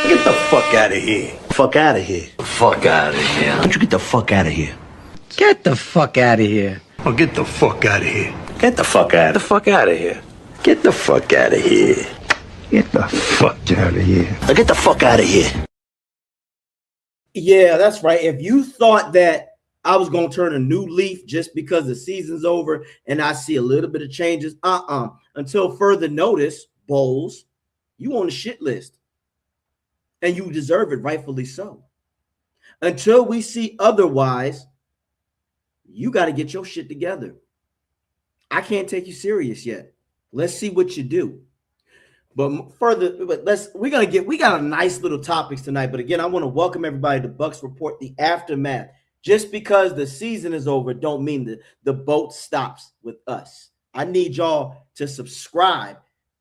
Get the fuck out of here. Fuck out of here. Fuck out of here. Don't you get the fuck out of here. Get the fuck out of here. Oh, get the fuck out of here. Get the fuck out. The fuck out of here. Get the fuck out of here. Get the fuck out of here. Now get the fuck out of here. Yeah, that's right. If you thought that I was going to turn a new leaf just because the season's over and I see a little bit of changes, until further notice, Bowles, you on the shit list. And you deserve it, rightfully so. Until we see otherwise, you got to get your shit together. I can't take you serious yet. Let's see what you do. We got a nice little topics tonight. But again, I want to welcome everybody to Bucs Report, the aftermath. Just because the season is over, don't mean that the boat stops with us. I need y'all to subscribe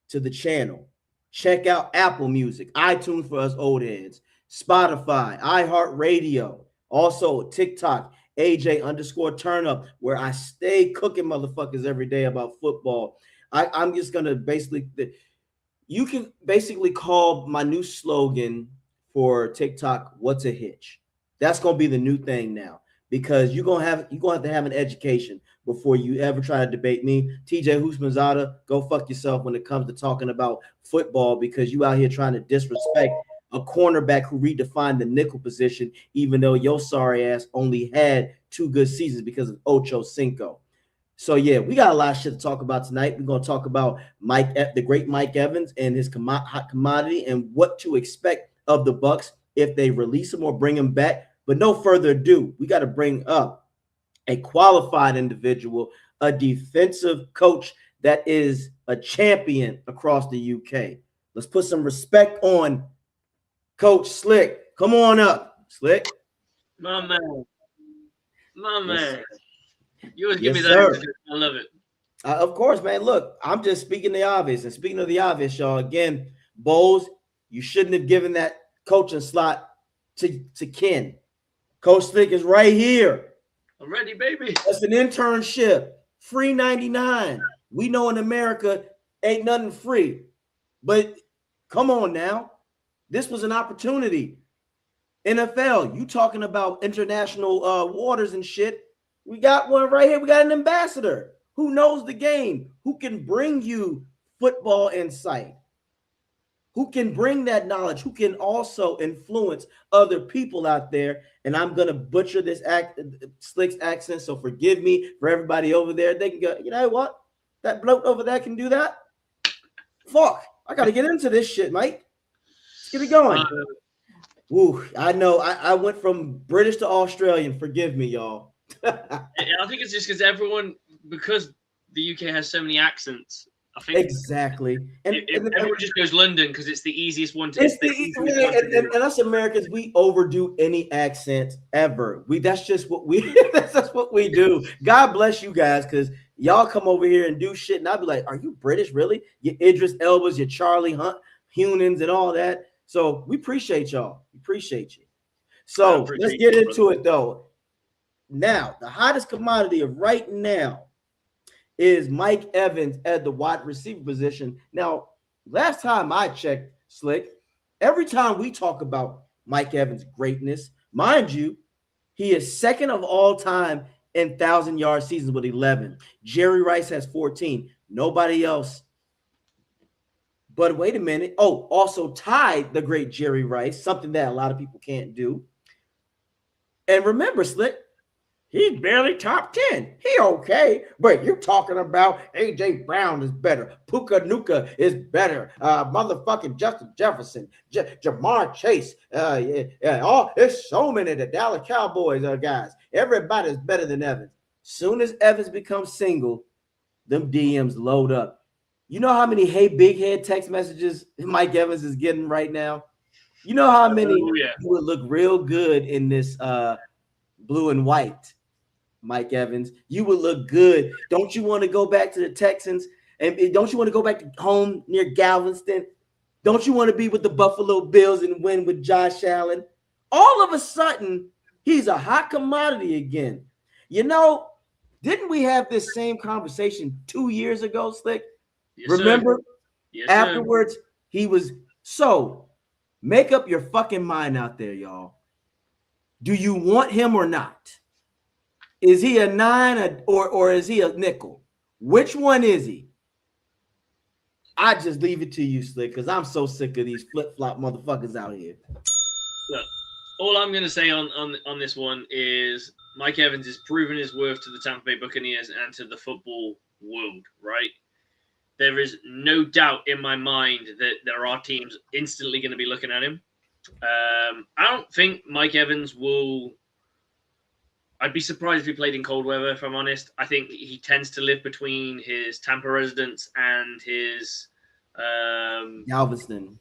to the channel. Check out Apple Music, iTunes for us old heads, Spotify, iHeartRadio, also TikTok, AJ_turnup, where I stay cooking motherfuckers every day about football. I'm just going to you can basically call my new slogan for TikTok, "What's a hitch?" That's going to be the new thing now, because you're going to have to have an education before you ever try to debate me. TJ Husmanzada, go fuck yourself when it comes to talking about football, because you out here trying to disrespect a cornerback who redefined the nickel position, even though your sorry ass only had 2 good seasons because of Ocho Cinco. So, yeah, we got a lot of shit to talk about tonight. We're going to talk about the great Mike Evans and his hot commodity and what to expect of the Bucs if they release him or bring him back. But no further ado, we got to bring up a qualified individual, a defensive coach that is a champion across the UK. Let's put some respect on Coach Slick. Come on up, Slick. My man. Yes, You always give me yes, that. sir. I love it. Of course, man. Look, I'm just speaking the obvious. And speaking of the obvious, y'all, again, Bowles, you shouldn't have given that coaching slot to Ken. Coach Slick is right here. I'm ready, baby. That's an internship. Free 99. We know in America ain't nothing free. But come on now. This was an opportunity. NFL, you talking about international waters and shit. We got one right here. We got an ambassador who knows the game, who can bring you football insight, who can bring that knowledge, who can also influence other people out there. And I'm going to butcher this Slick's accent, so forgive me for everybody over there. They can go, you know what? That bloke over there can do that? Fuck, I got to get into this shit, mate. Let's get it going. Ooh, I know. I went from British to Australian. Forgive me, y'all. I think it's just because the UK has so many accents. I think Exactly. And everyone just goes London because it's the easiest one to. And us Americans, we overdo any accent ever. That's just what we that's what we do. God bless you guys, because y'all come over here and do shit, and I'll be like, "Are you British, really? Your Idris Elbas, your Charlie Hunans, and all that." So we appreciate y'all. We appreciate you. So let's get into it, though. Now, the hottest commodity of right now is Mike Evans at the wide receiver position. Now, last time I checked, Slick, every time we talk about Mike Evans' greatness, mind you, he is second of all time in 1,000-yard seasons with 11. Jerry Rice has 14. Nobody else. But wait a minute. Oh, also tied the great Jerry Rice, something that a lot of people can't do. And remember, Slick, he's barely top 10. He okay. But you're talking about A.J. Brown is better. Puka Nuka is better. Motherfucking Justin Jefferson. Jamar Chase. There's so many of the Dallas Cowboys guys. Everybody's better than Evans. Soon as Evans becomes single, them DMs load up. You know how many "Hey Big Head" text messages Mike Evans is getting right now? You know how many would look real good in this blue and white, Mike Evans. You would look good. Don't you want to go back to the Texans? And don't you want to go back to home near Galveston? Don't you want to be with the Buffalo Bills and win with Josh Allen? All of a sudden, he's a hot commodity again. You know, didn't we have this same conversation 2 years ago, Slick? Yes, remember? Yes, afterwards, he was so. Make up your fucking mind out there, y'all. Do you want him or not? Is he a 9 or is he a nickel? Which one is he? I just leave it to you, Slick, because I'm so sick of these flip-flop motherfuckers out here. Look, all I'm going to say on this one is Mike Evans has proven his worth to the Tampa Bay Buccaneers and to the football world, right? There is no doubt in my mind that there are teams instantly going to be looking at him. I don't think Mike Evans will... I'd be surprised if he played in cold weather, if I'm honest. I think he tends to live between his Tampa residence and his Galveston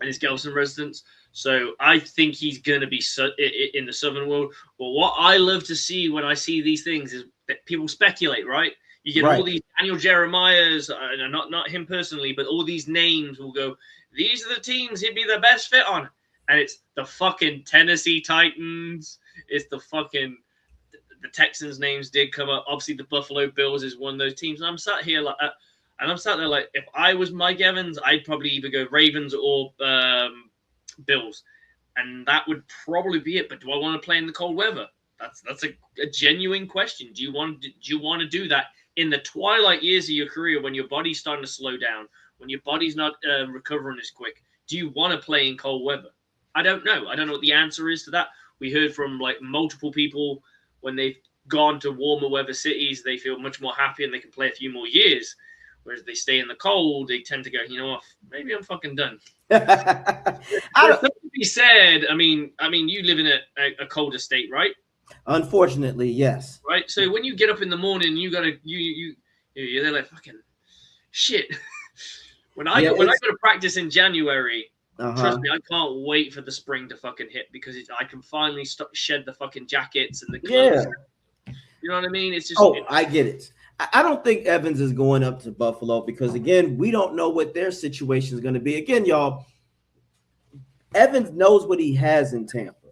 residence. So I think he's going to be in the Southern world. But what I love to see when I see these things is that people speculate, right? You get all these Daniel Jeremiah's, not him personally, but all these names will go, these are the teams he'd be the best fit on. And it's the fucking Tennessee Titans. It's the fucking... The Texans' names did come up. Obviously, the Buffalo Bills is one of those teams. And I'm sat here like, and I'm sat there like, if I was Mike Evans, I'd probably either go Ravens or Bills, and that would probably be it. But do I want to play in the cold weather? That's a genuine question. Do you want to do that in the twilight years of your career when your body's starting to slow down, when your body's not recovering as quick? Do you want to play in cold weather? I don't know. I don't know what the answer is to that. We heard from like multiple people. When they've gone to warmer weather cities, they feel much more happy and they can play a few more years. Whereas they stay in the cold, they tend to go, you know what, maybe I'm fucking done. I don't to be said. I mean, you live in a colder state, right? Unfortunately, yes. Right. So when you get up in the morning, you're like fucking shit. when I go to practice in January. Trust me, I can't wait for the spring to fucking hit because I can finally shed the fucking jackets and the clothes. Yeah. You know what I mean? It's just. I get it. I don't think Evans is going up to Buffalo because, again, we don't know what their situation is going to be. Again, y'all, Evans knows what he has in Tampa,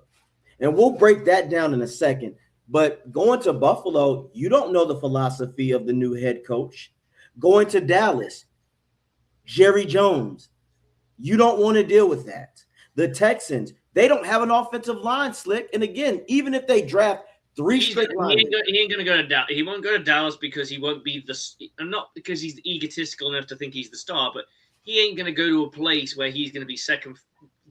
and we'll break that down in a second. But going to Buffalo, you don't know the philosophy of the new head coach. Going to Dallas, Jerry Jones. You don't want to deal with that. The Texans, they don't have an offensive line, Slick. And again, even if they draft three straight lines, he ain't going to go to Dallas. He won't go to Dallas because he won't be not because he's egotistical enough to think he's the star, but he ain't going to go to a place where he's going to be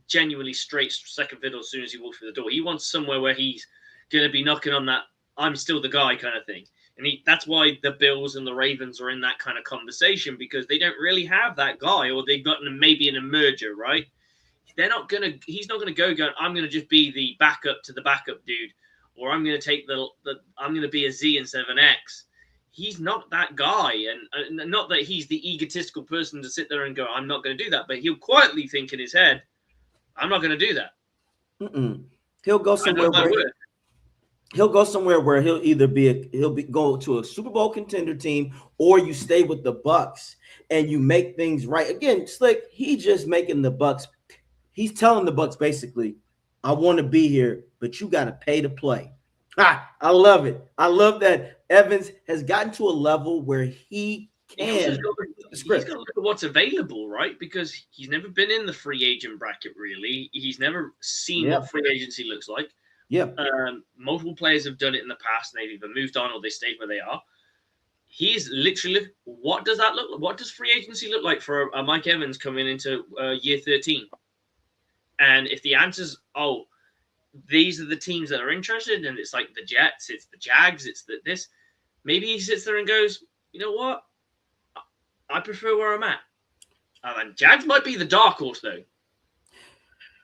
genuinely straight second fiddle as soon as he walks through the door. He wants somewhere where he's going to be knocking on that I'm still the guy kind of thing. And that's why the Bills and the Ravens are in that kind of conversation because they don't really have that guy, or they've got maybe an emerger, right? He's not going to go, I'm going to just be the backup to the backup dude, or I'm going to take I'm going to be a Z instead of an X. He's not that guy. And not that he's the egotistical person to sit there and go, I'm not going to do that, but he'll quietly think in his head, I'm not going to do that. He'll go somewhere where he'll either go to a Super Bowl contender team, or you stay with the Bucs and you make things right. Again, Slick, he's just making the Bucs. He's telling the Bucs basically, I want to be here, but you got to pay to play. I love it. I love that Evans has gotten to a level where he can. He's got to look at what's available, right? Because he's never been in the free agent bracket, really. He's never seen what free agency looks like. Yeah. Multiple players have done it in the past, and they've either moved on or they stayed where they are. He's literally, what does that look like? What does free agency look like for a Mike Evans coming into year 13? And if the answer's, these are the teams that are interested, and it's like the Jets, it's the Jags, it's this, maybe he sits there and goes, you know what? I prefer where I'm at. And Jags might be the dark horse, though.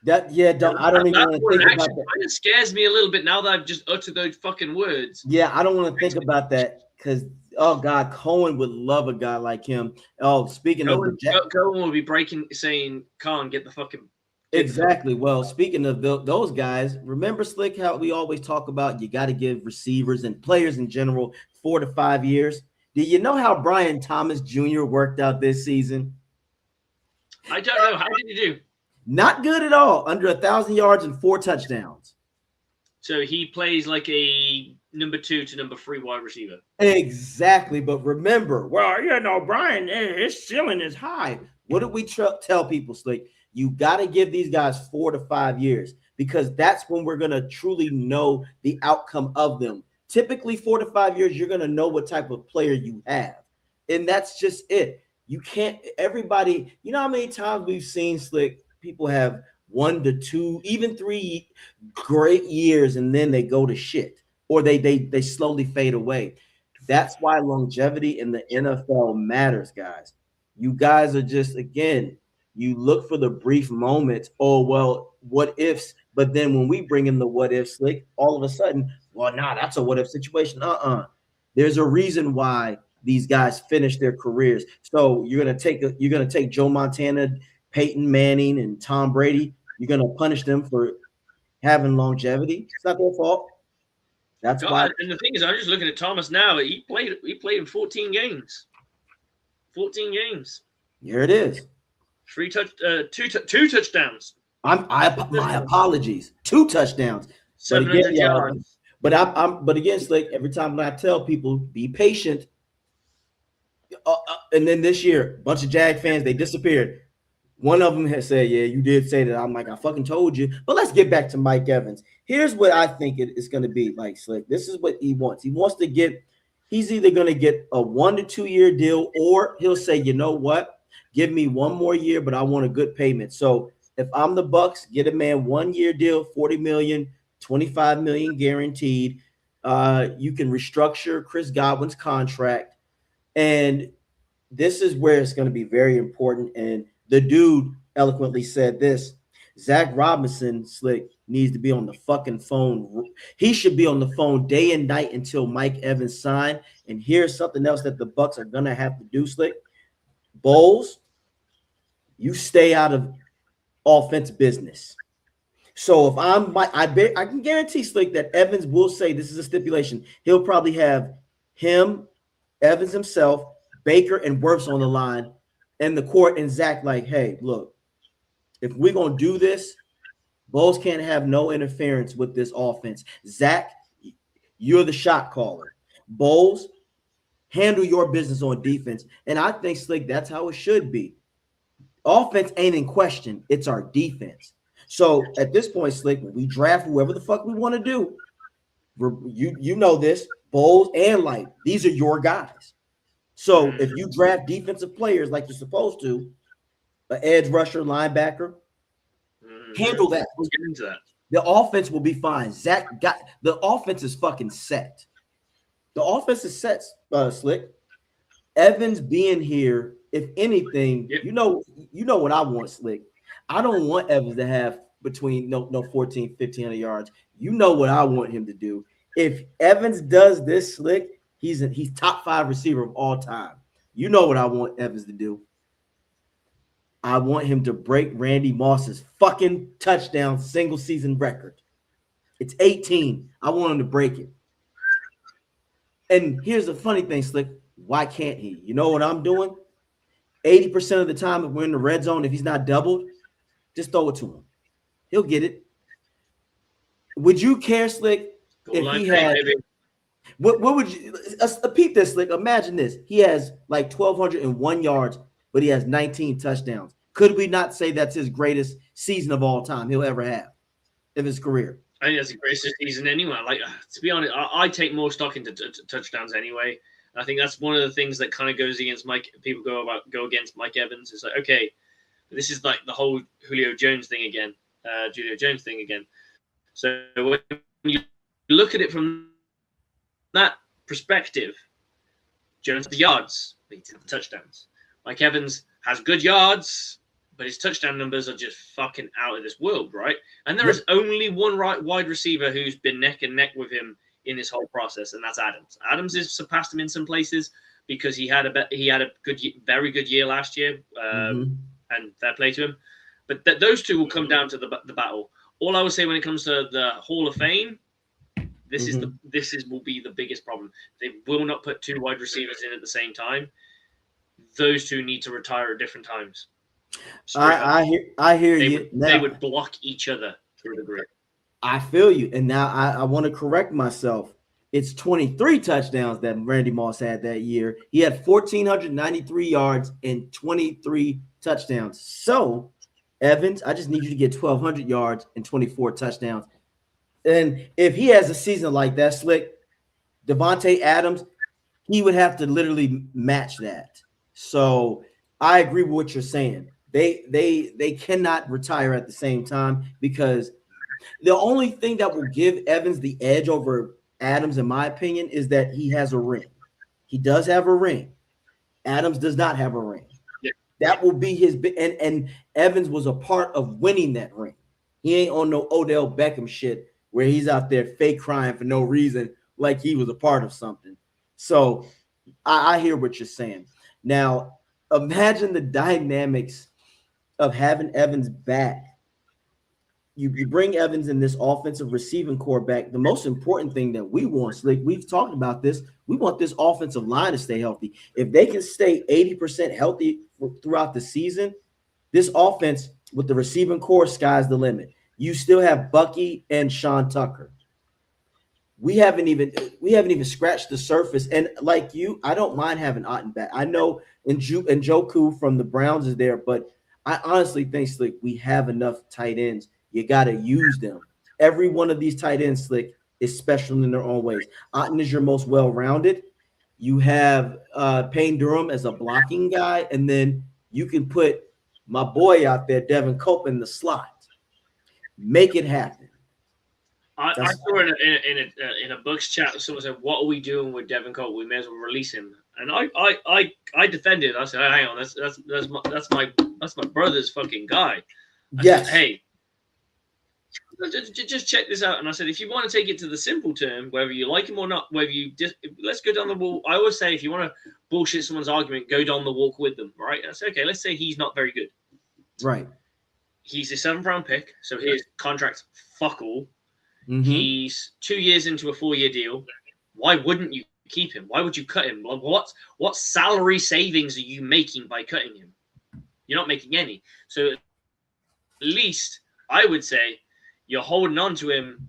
I don't even want to think about that. It scares me a little bit now that I've just uttered those fucking words. Yeah, I don't want to think about that. Because oh God, Cohen would love a guy like him. Oh, speaking of the Cohen will be saying, "Khan, get the fucking." Exactly. Well, speaking of those guys, remember Slick how we always talk about you got to give receivers and players in general 4 to 5 years. Do you know how Brian Thomas Jr. worked out this season? I don't know. How did he do? Not good at all. Under 1,000 yards and 4 touchdowns. So he plays like a number 2 to number 3 wide receiver. Exactly. But remember, well, you know, Brian, his ceiling is high. What did we tell people, Slick? You got to give these guys 4 to 5 years because that's when we're going to truly know the outcome of them. Typically, 4 to 5 years, you're going to know what type of player you have. And that's just it. You can't, everybody, you know how many times we've seen, Slick, people have 1 to 2, even 3 great years, and then they go to shit or they slowly fade away. That's why longevity in the NFL matters, guys. You guys are just, again, you look for the brief moments. Oh, well, what ifs? But then when we bring in the what if, Slick, all of a sudden, well, nah, that's a what if situation. There's a reason why these guys finish their careers. So you're gonna take Joe Montana, Peyton Manning, and Tom Brady. You're gonna punish them for having longevity. It's not their fault. That's why. And the thing is, I'm just looking at Thomas now. He played in 14 games. 14 games. Here it is. Two touchdowns. My apologies. 2 touchdowns. 700 yards. But again, Slick, every time I tell people, be patient. And then this year, a bunch of Jag fans, they disappeared. One of them has said, yeah, you did say that. I'm like, I fucking told you. But let's get back to Mike Evans. Here's what I think it is going to be like, Slick. This is what he wants. He's either going to get a 1 to 2 year deal, or he'll say, you know what? Give me 1 more year, but I want a good payment. So if I'm the Bucs, get a man 1 year deal, $40 million, $25 million guaranteed. You can restructure Chris Godwin's contract. And this is where it's going to be very important. And the dude eloquently said this: Zach Robinson, Slick, needs to be on the fucking phone. He should be on the phone day and night until Mike Evans signed. And here's something else that the Bucs are going to have to do, Slick. Bowles, you stay out of offense business. So if I can guarantee, Slick, that Evans will say, this is a stipulation, he'll probably have him, Evans himself, Baker, and Wirfs on the line, and the court, and Zach like, hey, look, if we're going to do this, Bowles can't have no interference with this offense. Zach, you're the shot caller. Bowles, handle your business on defense. And I think, Slick, that's how it should be. Offense ain't in question. It's our defense. So at this point, Slick, when we draft whoever the fuck we want to do, you know this, Bowles and Light, these are your guys. So if you draft defensive players like you're supposed to, an edge rusher, linebacker, handle that. We'll get into that. The offense will be fine. The offense is fucking set. The offense is set, Slick. Evans being here, if anything, you know what I want, Slick. I don't want Evans to have between 14, 1,500 yards. You know what I want him to do. If Evans does this, Slick, he's top 5 receiver of all time. You know what I want Evans to do. I want him to break Randy Moss's fucking touchdown single season record. It's 18. I want him to break it. And here's the funny thing, Slick. Why can't he? You know what I'm doing? 80% of the time, if we're in the red zone, if he's not doubled, just throw it to him. He'll get it. Would you care, Slick, if he had – what would you – peep this, Slick. Imagine this. He has like 1,201 yards, but he has 19 touchdowns. Could we not say that's his greatest season of all time he'll ever have of his career? I think that's the greatest season anyway. Like, to be honest, I take more stock into touchdowns anyway. I think that's one of the things that kind of goes against Mike. People go against Mike Evans. It's like, okay, this is like the whole Julio Jones thing again. So when you look at it from that perspective, Jones has the yards, beats the touchdowns. Mike Evans has good yards, but his touchdown numbers are just fucking out of this world, right? And there is only one wide receiver who's been neck and neck with him in this whole process, and that's Adams. Adams has surpassed him in some places because he had a very good year last year, and fair play to him. But those two will come down to the battle. All I would say when it comes to the Hall of Fame, this will be the biggest problem. They will not put two wide receivers in at the same time. Those two need to retire at different times. I hear you. They would block each other to a degree. I feel you. And now I want to correct myself. It's 23 touchdowns that Randy Moss had that year. He had 1,493 yards and 23 touchdowns. So, Evans, I just need you to get 1,200 yards and 24 touchdowns. And if he has a season like that, Slick, Devontae Adams, he would have to literally match that. So I agree with what you're saying. They cannot retire at the same time, because the only thing that will give Evans the edge over Adams, in my opinion, is that he has a ring. He does have a ring. Adams does not have a ring. Yeah. That will be his and Evans was a part of winning that ring. He ain't on no Odell Beckham shit where he's out there fake crying for no reason, like he was a part of something. So I hear what you're saying. Now, imagine the dynamics of having Evans back. You bring Evans in this offensive receiving core back. The most important thing that we want, Slick, we've talked about this, we want this offensive line to stay healthy. If they can stay 80% healthy throughout the season, this offense with the receiving core, sky's the limit. You still have Bucky and Sean Tucker. We haven't even scratched the surface. And like you, I don't mind having Otten back. I know Njoku from the Browns is there, but I honestly think, Slick, we have enough tight ends. You got to use them. Every one of these tight ends, Slick, is special in their own ways. Otten is your most well-rounded. You have Payne Durham as a blocking guy, and then you can put my boy out there, Devin Cope, in the slot. Make it happen. I saw in a Bucs chat, someone said, "What are we doing with Devin Cope? We may as well release him." And I defended. I said, "Hang on, that's my brother's fucking guy." I said, hey, just check this out. And I said, if you want to take it to the simple term, whether you like him or not, let's go down the wall. I always say, if you want to bullshit someone's argument, go down the walk with them, right? And I said, okay, let's say he's not very good. Right. He's a 7th-round pick, so his contract's fuck all. Mm-hmm. He's 2 years into a 4-year deal. Why wouldn't you keep him? Why would you cut him? What salary savings are you making by cutting him? You're not making any. So at least I would say you're holding on to him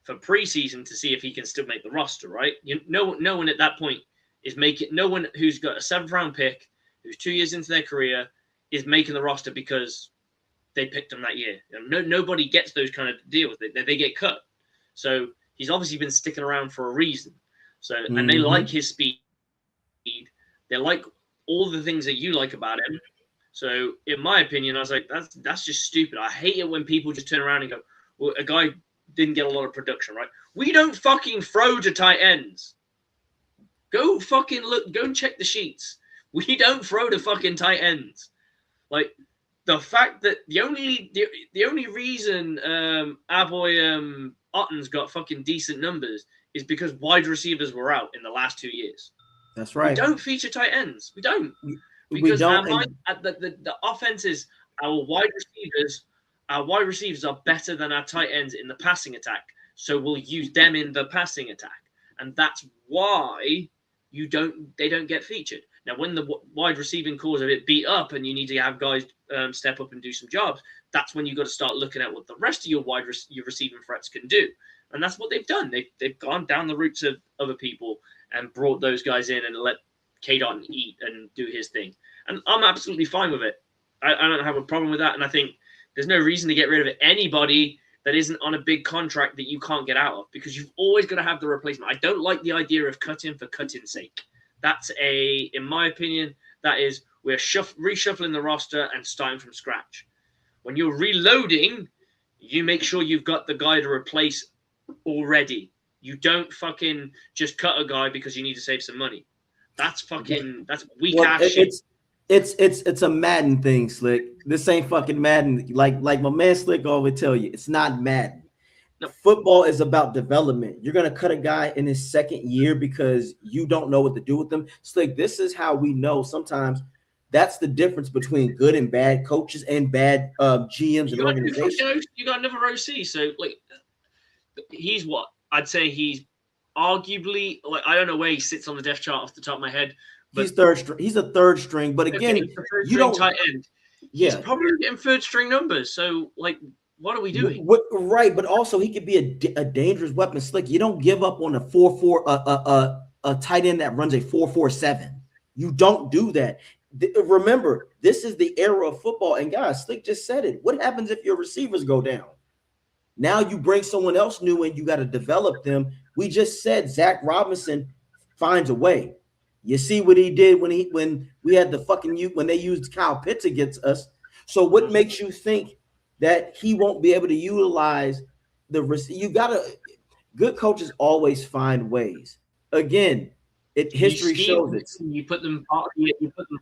for preseason to see if he can still make the roster, right? No one at that point is making. No one who's got a 7th-round pick, who's 2 years into their career, is making the roster because they picked him that year. Nobody gets those kind of deals. They get cut. So he's obviously been sticking around for a reason. So and they like his speed. They like all the things that you like about him. So in my opinion, I was like, that's just stupid. I hate it when people just turn around and go, well, a guy didn't get a lot of production, right? We don't fucking throw to tight ends. Go fucking look. Go and check the sheets. We don't throw to fucking tight ends. Like, the fact that the only reason Otten's got fucking decent numbers is because wide receivers were out in the last 2 years. That's right. We don't feature tight ends. We don't. Because the offenses, our wide receivers are better than our tight ends in the passing attack. So we'll use them in the passing attack. And that's why they don't get featured. Now, when the wide receiving core is a bit beat up and you need to have guys step up and do some jobs, that's when you've got to start looking at what the rest of your your receiving threats can do. And that's what they've done. They've gone down the routes of other people and brought those guys in and let K-Dot eat and do his thing. And I'm absolutely fine with it. I don't have a problem with that. And I think there's no reason to get rid of anybody that isn't on a big contract that you can't get out of, because you've always got to have the replacement. I don't like the idea of cutting for cutting's sake. That's in my opinion, that is, we're reshuffling the roster and starting from scratch. When you're reloading, you make sure you've got the guy to replace already. You don't fucking just cut a guy because you need to save some money. That's weak ass shit. It's a Madden thing, Slick. This ain't fucking Madden. Like my man Slick always tell you, it's not Madden. Football is about development. You're going to cut a guy in his second year because you don't know what to do with them. Slick, this is how we know sometimes that's the difference between good and bad coaches and bad GMs and organizations. You got another OC, so like he's what I'd say he's arguably like I don't know where he sits on the depth chart off the top of my head. But he's third string. He's a third string, but again, you don't tight end. Yeah, he's probably getting third string numbers. So like, what are we doing? Right, but also he could be a dangerous weapon. Slick, you don't give up on a 4-4 a tight end that runs a 4-4-7. You don't do that. Remember, this is the era of football, and guys, Slick just said it. What happens if your receivers go down? Now you bring someone else new and you got to develop them. We just said Zach Robinson finds a way. You see what he did when we had the when they used Kyle Pitts against us. So what makes you think that he won't be able to utilize the good coaches always find ways. Again, history shows it. You put them part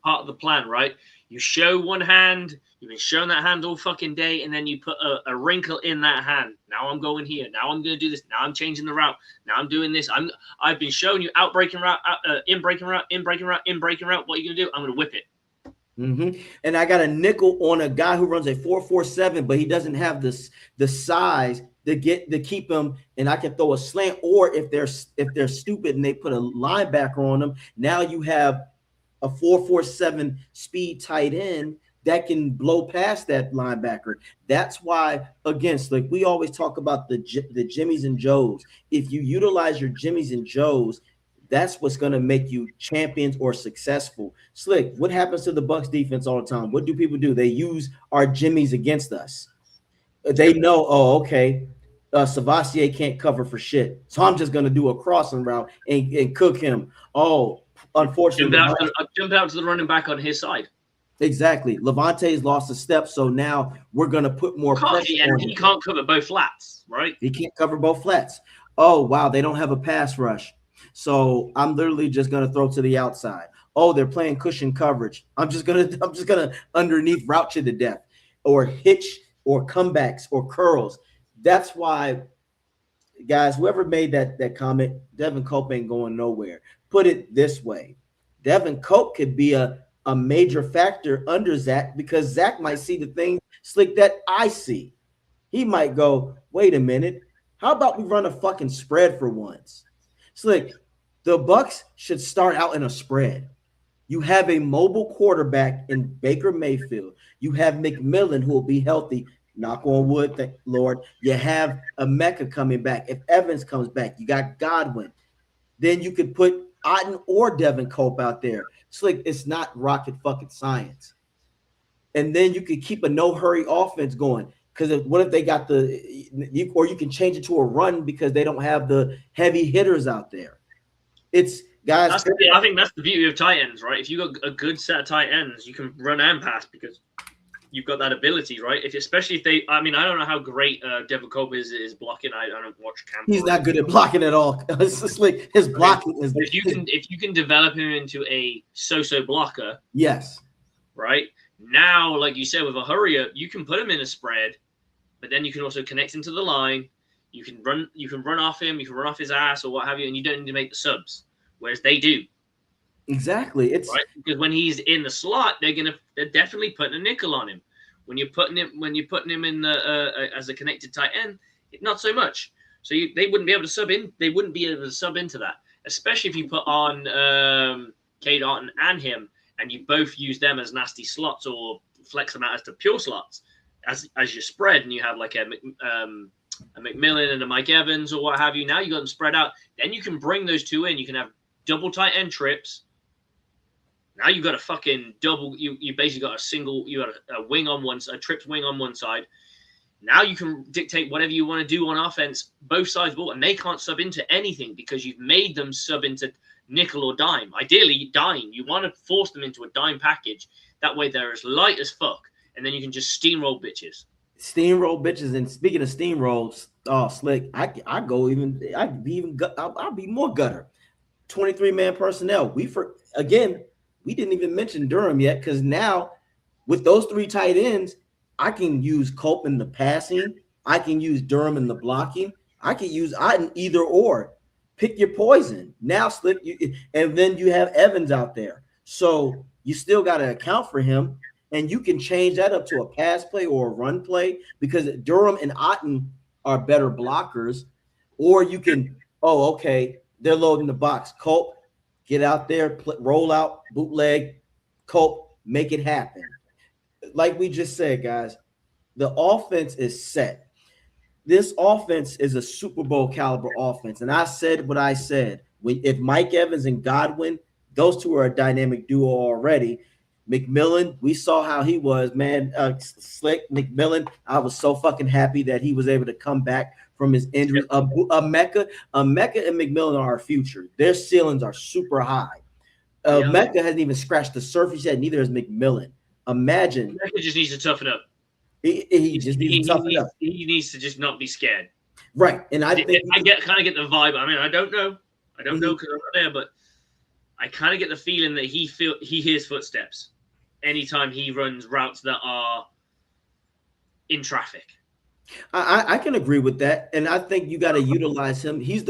of the plan, right? You show one hand, you've been showing that hand all fucking day, and then you put a wrinkle in that hand. Now I'm going here. Now I'm going to do this. Now I'm changing the route. Now I'm doing this. I've been showing you out breaking route, in breaking route, in breaking route, in breaking route. What are you going to do? I'm going to whip it. Mm-hmm. And I got a nickel on a guy who runs a 4-4-7, but he doesn't have the size to keep him. And I can throw a slant, or if they're stupid and they put a linebacker on them, now you have a 4-4-7 speed tight end that can blow past that linebacker. That's why, again, like we always talk about the Jimmies and Joes. If you utilize your Jimmies and Joes, that's what's going to make you champions or successful. Slick, what happens to the Bucs defense all the time? What do people do? They use our Jimmies against us. They know, okay, Savassier can't cover for shit, so I'm just going to do a crossing route and cook him. Oh, unfortunately. Jump out to the running back on his side. Exactly. Levante's lost a step, so now we're going to put more pressure on him. He can't cover both flats, right? He can't cover both flats. Oh, wow, they don't have a pass rush. So I'm literally just gonna throw to the outside. Oh, they're playing cushion coverage. I'm just gonna underneath route you to death, or hitch, or comebacks, or curls. That's why, guys, whoever made that comment, Devin Cope ain't going nowhere. Put it this way: Devin Cope could be a major factor under Zach, because Zach might see the things, Slick, that I see. He might go, wait a minute, how about we run a fucking spread for once? Slick, the Bucs should start out in a spread. You have a mobile quarterback in Baker Mayfield. You have McMillan, who will be healthy. Knock on wood, thank Lord. You have a Mecca coming back. If Evans comes back, you got Godwin. Then you could put Otten or Devin Cope out there. Slick, it's not rocket fucking science. And then you could keep a no-hurry offense going. Because what if they got or you can change it to a run because they don't have the heavy hitters out there. It's guys. I think that's the beauty of tight ends, right? If you got a good set of tight ends, you can run and pass because you've got that ability, right? Especially if they, I don't know how great Devin Cope is blocking. I don't watch camp. He's not good at blocking at all. It's just like his blocking is. If you can develop him into a so-so blocker, yes, right now, like you said, with a hurry up, you can put him in a spread. But then you can also connect him to the line. You can run off him. You can run off his ass or what have you, and you don't need to make the subs, whereas they do. Exactly. It's right because when he's in the slot, they're definitely putting a nickel on him. When you're putting him in the as a connected tight end, not so much. So they wouldn't be able to sub in. They wouldn't be able to sub into that, especially if you put on Cade Otton and him, and you both use them as nasty slots or flex them out as to pure slots. As you spread and you have like a McMillan and a Mike Evans or what have you, now you got them spread out. Then you can bring those two in. You can have double tight end trips. Now you've got a fucking double. You basically got a single. You got a wing on one, a trips wing on one side. Now you can dictate whatever you want to do on offense, both sides of the ball, and they can't sub into anything because you've made them sub into nickel or dime. Ideally, dime. You want to force them into a dime package. That way they're as light as fuck. And then you can just steamroll bitches. Steamroll bitches. And speaking of steamrolls, Slick, I'll be more gutter. 23-man personnel. We didn't even mention Durham yet, because now with those three tight ends, I can use Cope in the passing. I can use Durham in the blocking. I can use Otten either or. Pick your poison. Now, Slick, and then you have Evans out there. So you still got to account for him, and you can change that up to a pass play or a run play because Durham and Otten are better blockers. Or you can, okay, they're loading the box. Colt, get out there, roll out, bootleg, Colt, make it happen. Like we just said, guys, the offense is set. This offense is a Super Bowl caliber offense. And I said what I said. If Mike Evans and Godwin, those two are a dynamic duo already. McMillan, we saw how he was, man. Slick McMillan, I was so fucking happy that he was able to come back from his injury. Mecca and McMillan are our future. Their ceilings are super high. Mecca hasn't even scratched the surface yet, neither has McMillan. Imagine. Mecca just needs to toughen up. He just needs to toughen up. He needs to just not be scared. Right. And I think I get the vibe. I mean, I don't know because I'm not there, but I kind of get the feeling that he hears footsteps anytime he runs routes that are in traffic. I can agree with that. And I think you got to utilize him. He's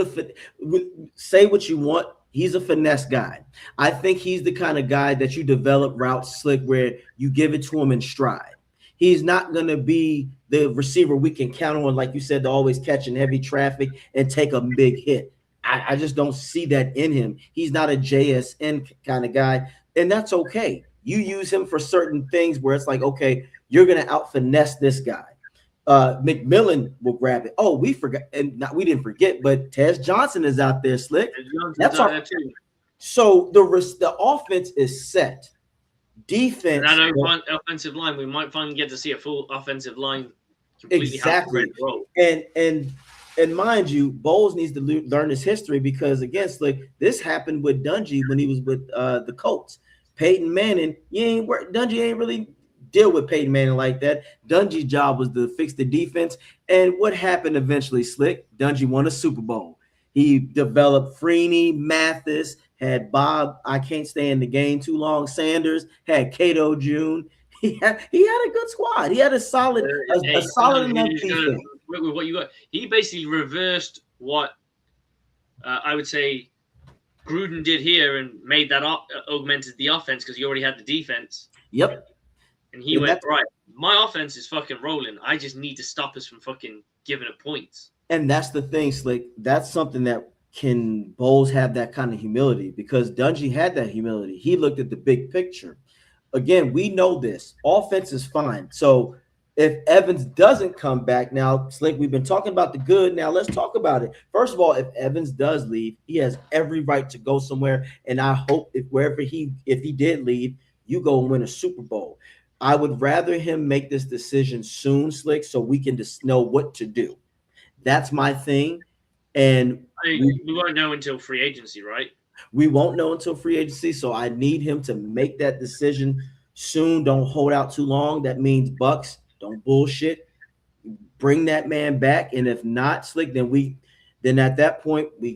say what you want. He's a finesse guy. I think he's the kind of guy that you develop routes slick where you give it to him in stride. He's not going to be the receiver we can count on, like you said, to always catch in heavy traffic and take a big hit. I just don't see that in him. He's not a JSN kind of guy, and that's okay. You use him for certain things where it's like, okay, you're going to out-finesse this guy. McMillan will grab it. Oh, we forgot, and we didn't forget, but Tez Johnson is out there, Slick. That's our, so the offense is set. Defense. And offensive line, we might finally get to see a full offensive line. Exactly. And mind you, Bowles needs to learn his history because again, Slick, this happened with Dungy when he was with the Colts. Peyton Manning, Dungy ain't really deal with Peyton Manning like that. Dungy's job was to fix the defense. And what happened eventually, Slick? Dungy won a Super Bowl. He developed Freeney, Mathis, had Bob, I can't stay in the game too long, Sanders, had Cato June. He had a good squad. He had a solid enough defense. With what you got, he basically reversed what I would say Gruden did here and made that augmented the offense because he already had the defense. Yep. And he went, right, my offense is fucking rolling. I just need to stop us from fucking giving it points. And that's the thing, Slick. That's something that can Bowles have that kind of humility because Dungy had that humility. He looked at the big picture. Again, we know this. Offense is fine. So if Evans doesn't come back now, Slick, we've been talking about the good. Now let's talk about it. First of all, if Evans does leave, he has every right to go somewhere. And I hope if he did leave, you go and win a Super Bowl. I would rather him make this decision soon, Slick, so we can just know what to do. That's my thing. And we won't know until free agency, right? We won't know until free agency. So I need him to make that decision soon. Don't hold out too long. That means Bucs, don't bullshit. Bring that man back. And if not, Slick, then at that point we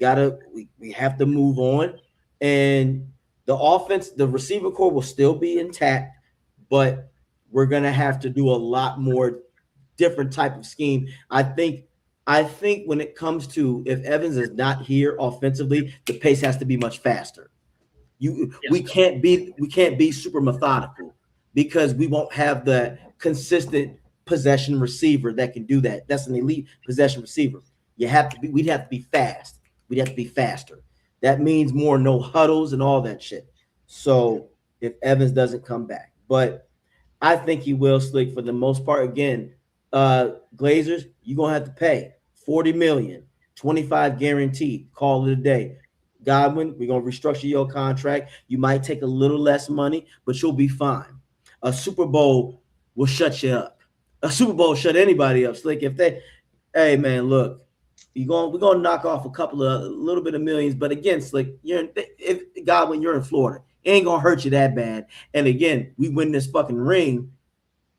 have to move on. And the offense, the receiver core will still be intact, but we're gonna have to do a lot more different type of scheme. I think when it comes to if Evans is not here offensively, the pace has to be much faster. We can't be super methodical because we won't have the consistent possession receiver that can do that. That's an elite possession receiver. We'd have to be fast. We'd have to be faster. That means more no huddles and all that shit. So if Evans doesn't come back, but I think he will, Slick, for the most part. Again, Glazers, you're gonna have to pay $40 million, 25 guaranteed. Call it a day. Godwin, we're gonna restructure your contract. You might take a little less money, but you'll be fine. A Super Bowl will shut you up. A Super Bowl shut anybody up, Slick. Hey man, look, we're gonna knock off a little bit of millions, but again, Slick, Godwin, you're in Florida. It ain't gonna hurt you that bad. And again, we win this fucking ring,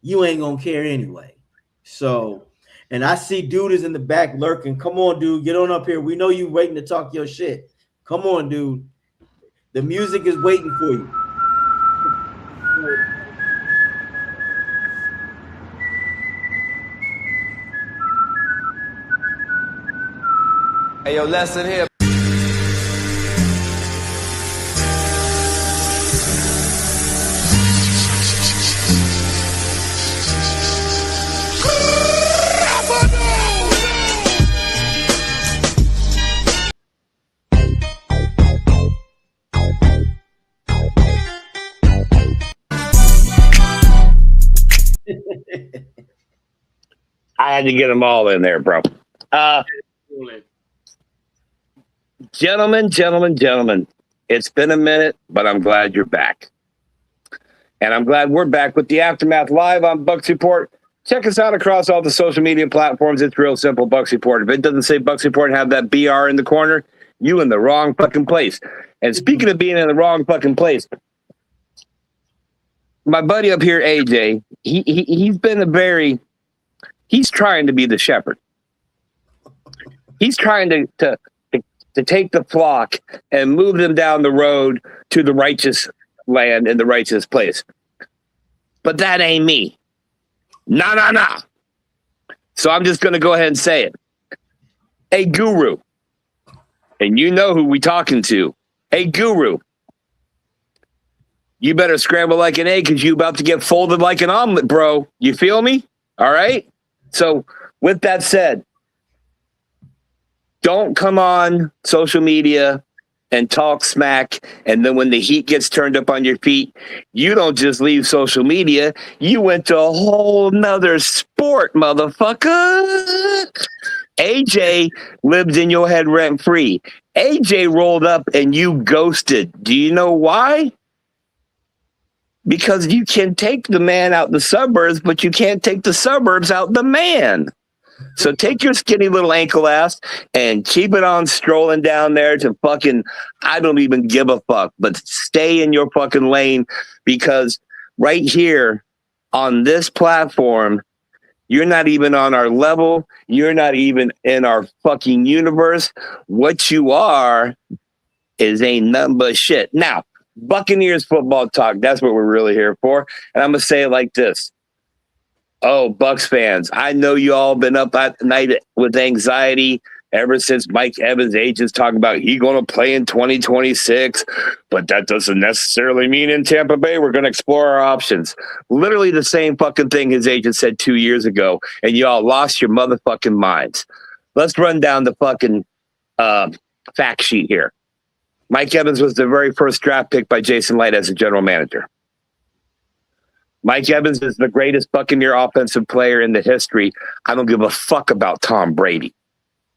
you ain't gonna care anyway. So, and I see dude is in the back lurking. Come on, dude, get on up here. We know you waiting to talk your shit. Come on, dude. The music is waiting for you. Hey, yo, lesson here. I had to get them all in there, bro. Gentlemen, it's been a minute, but I'm glad you're back. And I'm glad we're back with the Aftermath live on Bucs Report. Check us out across all the social media platforms. It's real simple, Bucs Report. If it doesn't say Bucs Report and have that BR in the corner, you in the wrong fucking place. And speaking of being in the wrong fucking place, my buddy up here, AJ, he's been he's trying to be the shepherd. He's trying to take the flock and move them down the road to the righteous land and the righteous place. But that ain't me. Nah. So I'm just going to go ahead and say it. Hey, Guru. And you know who we talking to. Hey, Guru. You better scramble like an egg because you about to get folded like an omelet, bro. You feel me? All right? So with that said, don't come on social media and talk smack, and then when the heat gets turned up on your feet, you don't just leave social media. You went to a whole nother sport, motherfucker. AJ lived in your head rent-free. AJ rolled up and you ghosted. Do you know why? Because you can take the man out the suburbs, but you can't take the suburbs out the man. So take your skinny little ankle ass and keep it on strolling down there to fucking, I don't even give a fuck, but stay in your fucking lane, because right here on this platform, you're not even on our level. You're not even in our fucking universe. What you are is ain't nothing but shit. Now, Buccaneers football talk, that's what we're really here for. And I'm going to say it like this. Oh, Bucs fans, I know you all been up at night with anxiety ever since Mike Evans' agents talking about he going to play in 2026, but that doesn't necessarily mean in Tampa Bay we're going to explore our options. Literally the same fucking thing his agent said 2 years ago, and y'all lost your motherfucking minds. Let's run down the fucking fact sheet here. Mike Evans was the very first draft pick by Jason Light as a general manager. Mike Evans is the greatest Buccaneer offensive player in the history. I don't give a fuck about Tom Brady.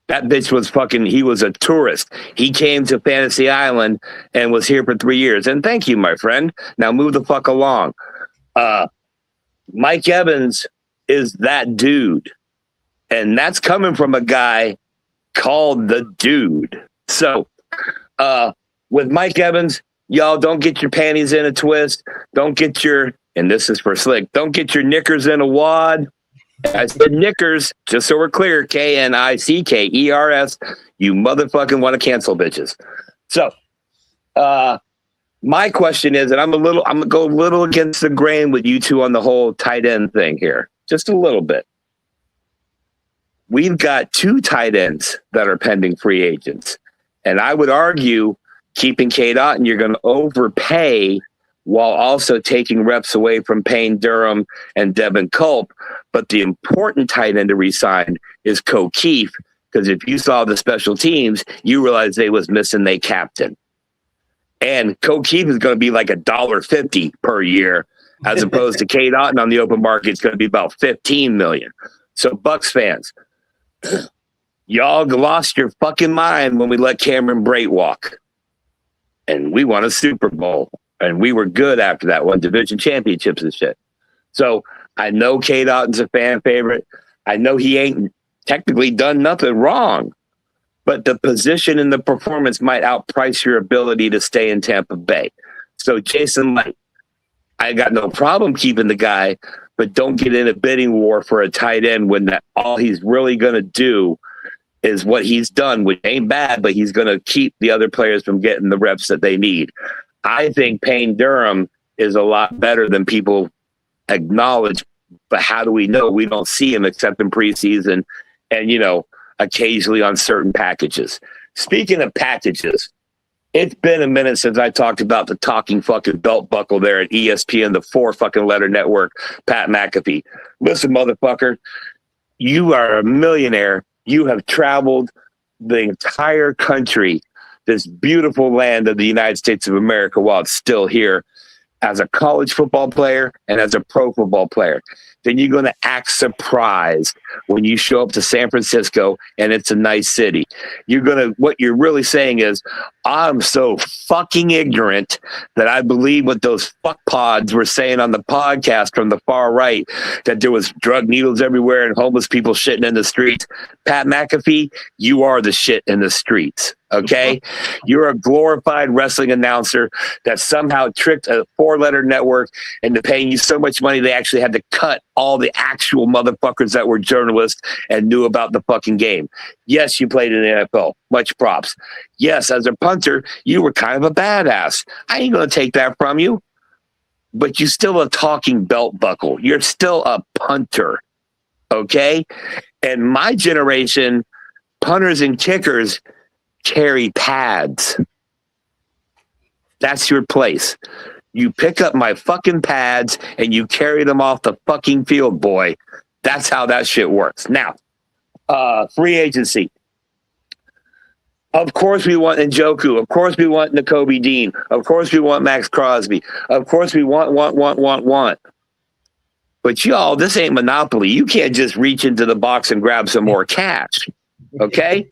That bitch was he was a tourist. He came to Fantasy Island and was here for 3 years. And thank you, my friend. Now move the fuck along. Mike Evans is that dude. And that's coming from a guy called the Dude. So, with Mike Evans, y'all don't get your panties in a twist. Don't get your, and this is for Slick, don't get your knickers in a wad. I said knickers, just so we're clear, Knickers. You motherfucking want to cancel bitches. So, my question is, and I'm going to go a little against the grain with you two on the whole tight end thing here. Just a little bit. We've got 2 tight ends that are pending free agents. And I would argue keeping Cade Otton, you're going to overpay while also taking reps away from Payne Durham and Devin Culp. But the important tight end to re-sign is Keefe, because if you saw the special teams, you realize they was missing their captain. And Keefe is going to be like $1.50 per year, as opposed to Cade Otton on the open market. It's going to be about $15 million. So Bucs fans, y'all lost your fucking mind when we let Cameron Brate walk. And we won a Super Bowl. And we were good after that, won division championships and shit. So I know Cade Otton's a fan favorite. I know he ain't technically done nothing wrong. But the position and the performance might outprice your ability to stay in Tampa Bay. So Jason Light, I got no problem keeping the guy, but don't get in a bidding war for a tight end when all he's really going to do is what he's done, which ain't bad, but he's going to keep the other players from getting the reps that they need. I think Payne Durham is a lot better than people acknowledge, but how do we know? We don't see him except in preseason. And, occasionally on certain packages. Speaking of packages, it's been a minute since I talked about the talking fucking belt buckle there at ESPN, the 4 fucking letter network, Pat McAfee. Listen, motherfucker, you are a millionaire. You have traveled the entire country, this beautiful land of the United States of America, while it's still here, as a college football player and as a pro football player. Then you're going to act surprised when you show up to San Francisco and it's a nice city. What you're really saying is, I'm so fucking ignorant that I believe what those fuckpods were saying on the podcast from the far right, that there was drug needles everywhere and homeless people shitting in the streets. Pat McAfee, you are the shit in the streets. Okay? You're a glorified wrestling announcer that somehow tricked a 4-letter network into paying you so much money they actually had to cut all the actual motherfuckers that were journalists and knew about the fucking game. Yes, you played in the NFL. Much props. Yes, as a punter, you were kind of a badass. I ain't going to take that from you. But you're still a talking belt buckle. You're still a punter. Okay? And my generation, punters and kickers carry pads. That's your place. You pick up my fucking pads and you carry them off the fucking field, boy. That's how that shit works. Now, free agency. Of course we want Njoku. Of course we want Nakobe Dean. Of course we want Max Crosby. Of course we want. But y'all, this ain't Monopoly. You can't just reach into the box and grab some more cash. Okay?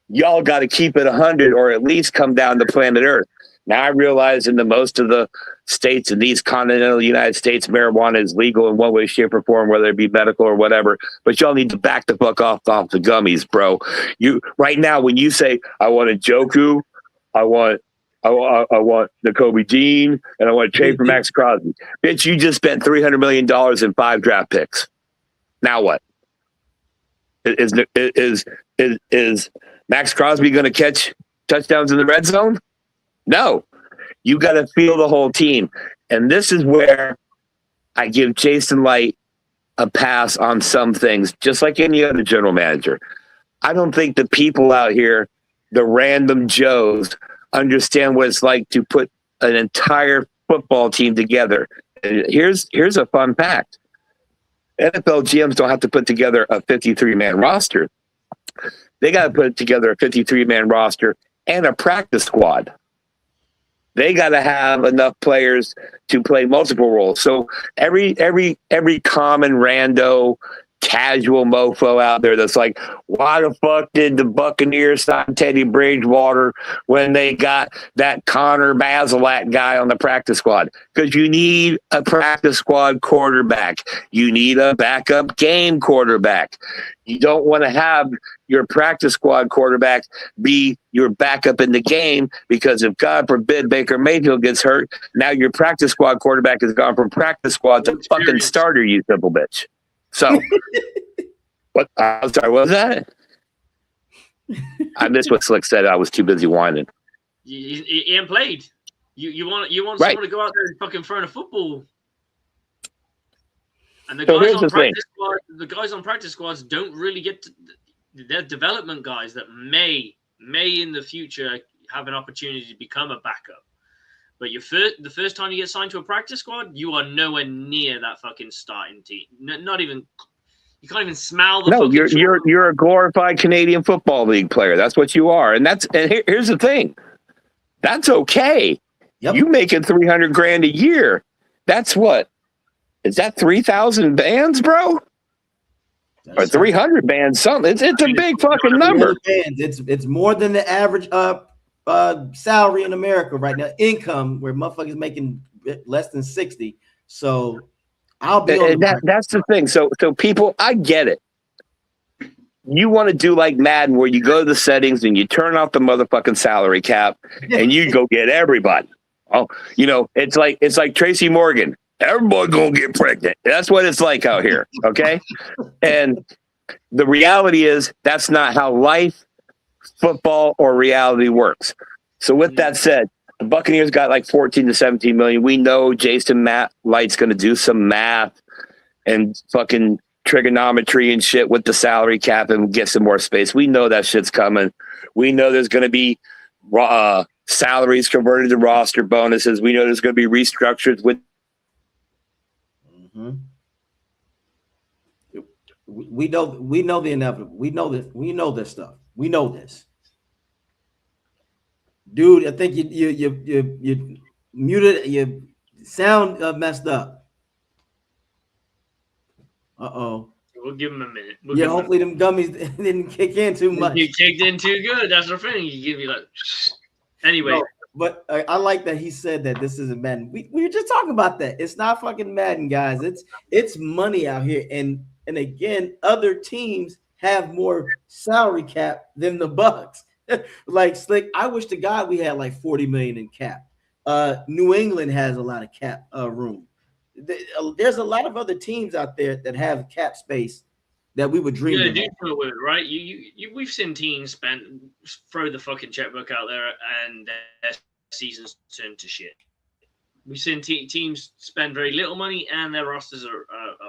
Y'all got to keep it 100 or at least come down to planet Earth. Now I realize in the most of the states in these continental United States, marijuana is legal in one way, shape, or form, whether it be medical or whatever. But y'all need to back the fuck off the gummies, bro. You right now, when you say I want a Njoku, I want Nakobe Dean, and I want to trade for Max Crosby, bitch, you just spent $300 million in 5 draft picks. Now what? Is Max Crosby going to catch touchdowns in the red zone? No. You got to feel the whole team. And this is where I give Jason Light a pass on some things, just like any other general manager. I don't think the people out here, the random Joes, understand what it's like to put an entire football team together. And here's a fun fact. NFL GMs don't have to put together a 53-man roster. They got to put together a 53-man roster and a practice squad. They got to have enough players to play multiple roles. So every common rando casual mofo out there that's like, why the fuck did the Buccaneers sign Teddy Bridgewater when they got that Connor Bazelak guy on the practice squad? Because you need a practice squad quarterback. You need a backup game quarterback. You don't want to have your practice squad quarterback be your backup in the game, because if God forbid Baker Mayfield gets hurt, now your practice squad quarterback has gone from practice squad to fucking starter, you simple bitch. So, what? I'm sorry, what was that? I missed what Slick said. I was too busy whining. He ain't played. You want right. someone to go out there and fucking throw a football. And the guys on practice squads don't really get to, they're development guys that may in the future have an opportunity to become a backup. But the first time you get signed to a practice squad, you are nowhere near that fucking starting team. Not even, you can't even smell the. No, you're a glorified Canadian Football League player. That's what you are, and here's the thing, that's okay. Yep. You making $300,000 a year. That's what. Is that 3,000 bands, bro? Or 300 bands? Something. It's a big fucking number. It's more than the average salary in America right now. Income where motherfuckers making less than 60. So I'll be on that's the thing. So people, I get it. You want to do like Madden, where you go to the settings and you turn off the motherfucking salary cap and you go get everybody. Oh, it's like Tracy Morgan. Everybody gonna get pregnant. That's what it's like out here. Okay. And the reality is that's not how life, football, or reality works. So with that said, the Buccaneers got like 14 to 17 million. We know Jason Light's going to do some math and fucking trigonometry and shit with the salary cap and get some more space. We know that shit's coming. We know there's going to be salaries converted to roster bonuses. We know there's going to be restructured with. Mm-hmm. We know the inevitable. We know this. We know this stuff. We know this, dude. I think you muted. Your sound messed up. Uh-oh. We'll give him a minute. Hopefully them gummies didn't kick in too much. You kicked in too good. That's the thing. You give you like. Anyway. No, but I like that he said that this isn't Madden. We were just talking about that. It's not fucking Madden, guys. It's money out here. And again, other teams have more salary cap than the Bucs. Like Slick, I wish to God we had like 40 million in cap. New England has a lot of cap room. There's a lot of other teams out there that have cap space that we would dream of. With it, right? We've seen teams throw the fucking checkbook out there and their seasons turn to shit. We've seen teams spend very little money and their rosters are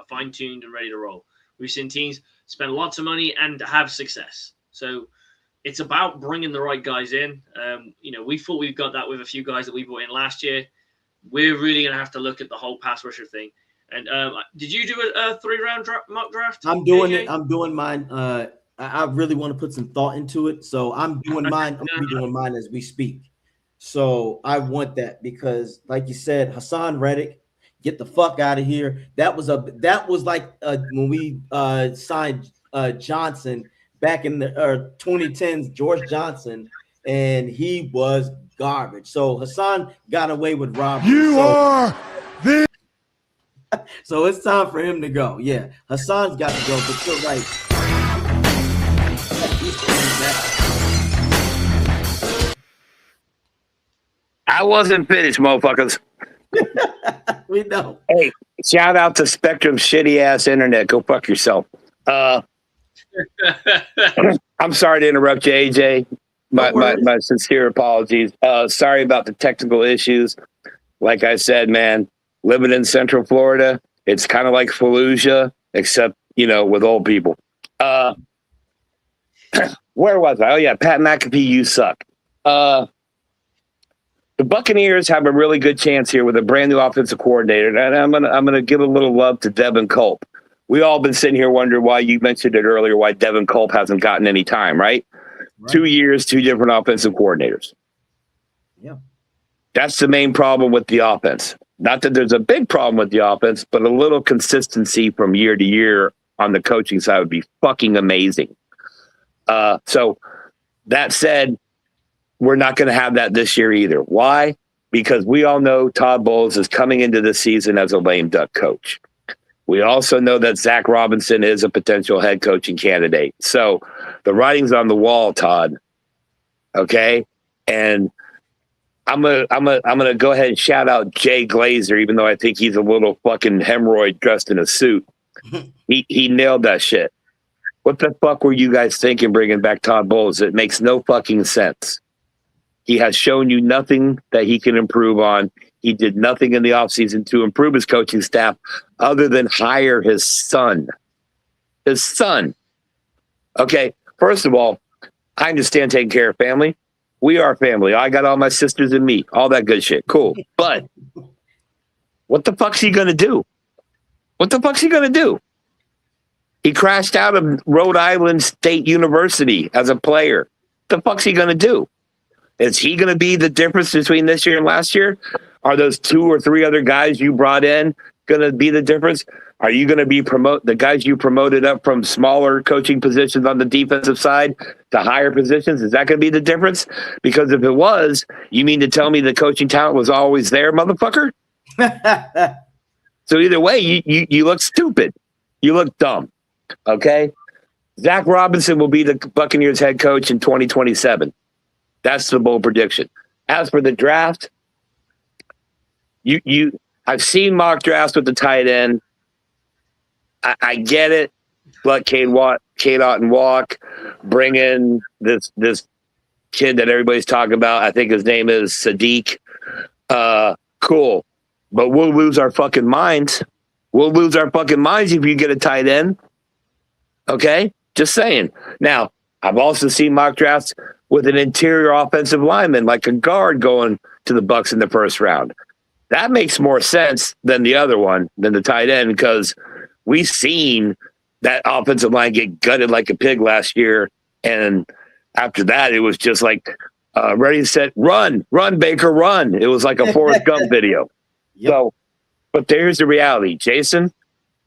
fine-tuned and ready to roll. We've seen teams spend lots of money and have success. So it's about bringing the right guys in. We thought we've got that with a few guys that we brought in last year. We're really going to have to look at the whole pass rusher thing. And did you do a 3-round mock draft? I'm doing it. I'm doing mine. I really want to put some thought into it. So I'm doing mine. I'm going to be doing mine as we speak. So I want that because, like you said, Hassan Reddick, get the fuck out of here. That was like when we signed Johnson back in the 2010s, George Johnson, and he was garbage. So Hassan got away with robbery. So it's time for him to go. Yeah, Hassan's got to go, but you're right. I wasn't finished, motherfuckers. We know. Hey, shout out to Spectrum shitty ass internet. Go fuck yourself. I'm sorry to interrupt you, AJ. My sincere apologies. Sorry about the technical issues. Like I said, man, living in Central Florida, it's kind of like Fallujah, except, with old people. Where was I? Oh, yeah, Pat McAfee, you suck. The Buccaneers have a really good chance here with a brand new offensive coordinator, and I'm gonna give a little love to Devin Culp. We all been sitting here wondering why you mentioned it earlier, why Devin Culp hasn't gotten any time, right? 2 years, 2 different offensive coordinators. Yeah. That's the main problem with the offense. Not that there's a big problem with the offense, but a little consistency from year to year on the coaching side would be fucking amazing. So that said, we're not going to have that this year either. Why? Because we all know Todd Bowles is coming into the season as a lame duck coach. We also know that Zach Robinson is a potential head coaching candidate. So the writing's on the wall, Todd. Okay? And I'm gonna go ahead and shout out Jay Glazer, even though I think he's a little fucking hemorrhoid dressed in a suit. He nailed that shit. What the fuck were you guys thinking bringing back Todd Bowles? It makes no fucking sense. He has shown you nothing that he can improve on. He did nothing in the offseason to improve his coaching staff other than hire his son. His son. Okay, first of all, I understand taking care of family. We are family. I got all my sisters and me. All that good shit. Cool. But what the fuck's he going to do? What the fuck's he going to do? He crashed out of Rhode Island State University as a player. What the fuck's he going to do? Is he going to be the difference between this year and last year? Are those 2 or 3 other guys you brought in going to be the difference? Are you going to be the guys you promoted up from smaller coaching positions on the defensive side to higher positions? Is that going to be the difference? Because if it was, you mean to tell me the coaching talent was always there, motherfucker? So either way, you look stupid. You look dumb. Okay? Zach Robinson will be the Buccaneers head coach in 2027. That's the bold prediction. As for the draft, I've seen mock drafts with the tight end. I get it. Let Cade Otton walk. Bring in this kid that everybody's talking about. I think his name is Sadiq. Cool. But we'll lose our fucking minds. We'll lose our fucking minds if you get a tight end. Okay? Just saying. Now, I've also seen mock drafts with an interior offensive lineman, like a guard, going to the Bucs in the first round. That makes more sense than the other one, than the tight end, because we've seen that offensive line get gutted like a pig last year. And after that, it was just like, ready, set, run, Baker, run. It was like a Forrest Gump video. Yep. So, but there's the reality, Jason.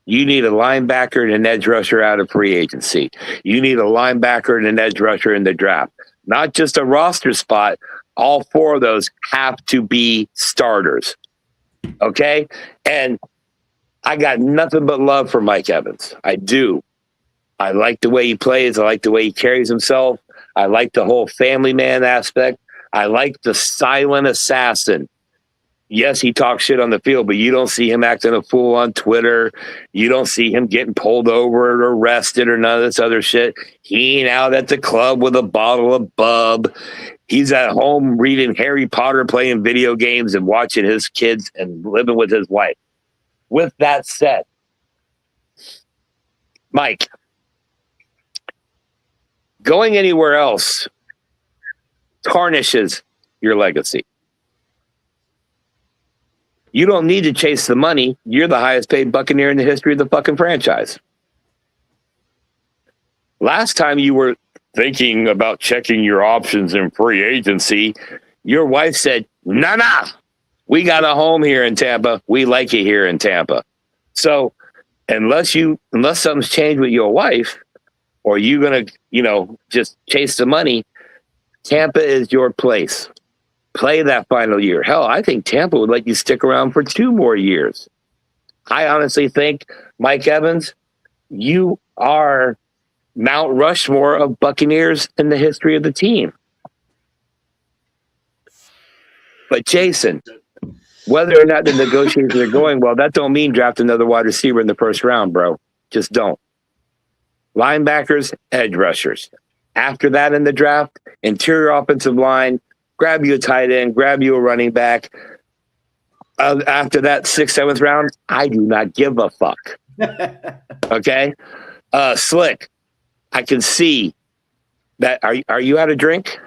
You need a linebacker and an edge rusher out of free agency. You need a linebacker and an edge rusher in the draft. Not just a roster spot. All four of those have to be starters. Okay? And I got nothing but love for Mike Evans. I do. I like the way he plays. I like the way he carries himself. I like the whole family man aspect. I like the silent assassin. Yes, he talks shit on the field, but you don't see him acting a fool on Twitter. You don't see him getting pulled over or arrested or none of this other shit. He ain't out at the club with a bottle of bub. He's at home reading Harry Potter, playing video games, and watching his kids and living with his wife. With that said, Mike, going anywhere else tarnishes your legacy. You don't need to chase the money. You're the highest paid Buccaneer in the history of the fucking franchise. Last time you were thinking about checking your options in free agency, your wife said, nah, we got a home here in Tampa. We like it here in Tampa. So unless something's changed with your wife, or you going to, just chase the money, Tampa is your place. Play that final year. Hell, I think Tampa would let you stick around for 2 more years. I honestly think, Mike Evans, you are Mount Rushmore of Buccaneers in the history of the team. But Jason, whether or not the negotiations are going well, that don't mean draft another wide receiver in the first round, bro. Just don't. Linebackers, edge rushers. After that in the draft, interior offensive line, grab you a tight end, grab you a running back. After that 6th, 7th round, I do not give a fuck. Okay? Slick, I can see that. Are you out of drink?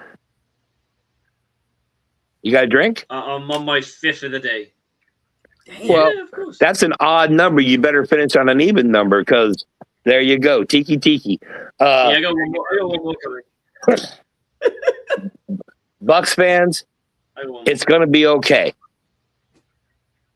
You got a drink? I'm on my 5th of the day. Damn. Well, Yeah, of course. that's an odd number. You better finish on an even number, because there you go. Tiki. I got one more coming. Bucs fans, it's going to be okay.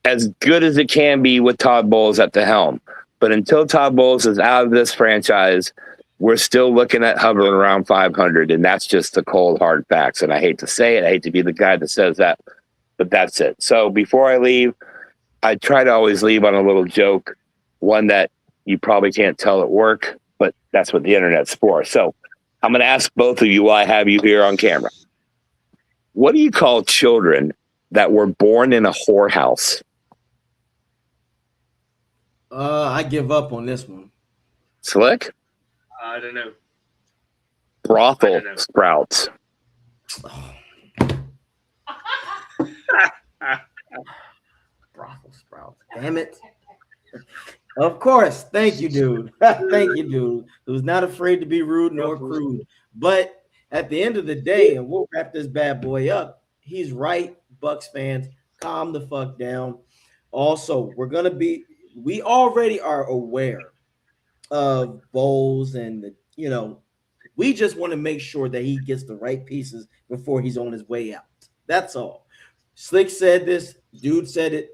As good as it can be with Todd Bowles at the helm. But until Todd Bowles is out of this franchise, we're still looking at hovering around 500, and that's just the cold, hard facts. And I hate to say it. I hate to be the guy that says that, but that's it. So before I leave, I try to always leave on a little joke, one that you probably can't tell at work, but that's what the internet's for. So I'm going to ask both of you while I have you here on camera. What do you call children that were born in a whorehouse? I give up on this one. Slick? I don't know. Brothel sprouts. Brothel sprouts. Damn it. Of course. Thank you, dude. Thank you, dude. Who's not afraid to be rude nor crude. But at the end of the day, and we'll wrap this bad boy up, he's right, Bucs fans. Calm the fuck down. Also, we already are aware of Bowles and we just want to make sure that he gets the right pieces before he's on his way out. That's all. Slick said this, dude said it.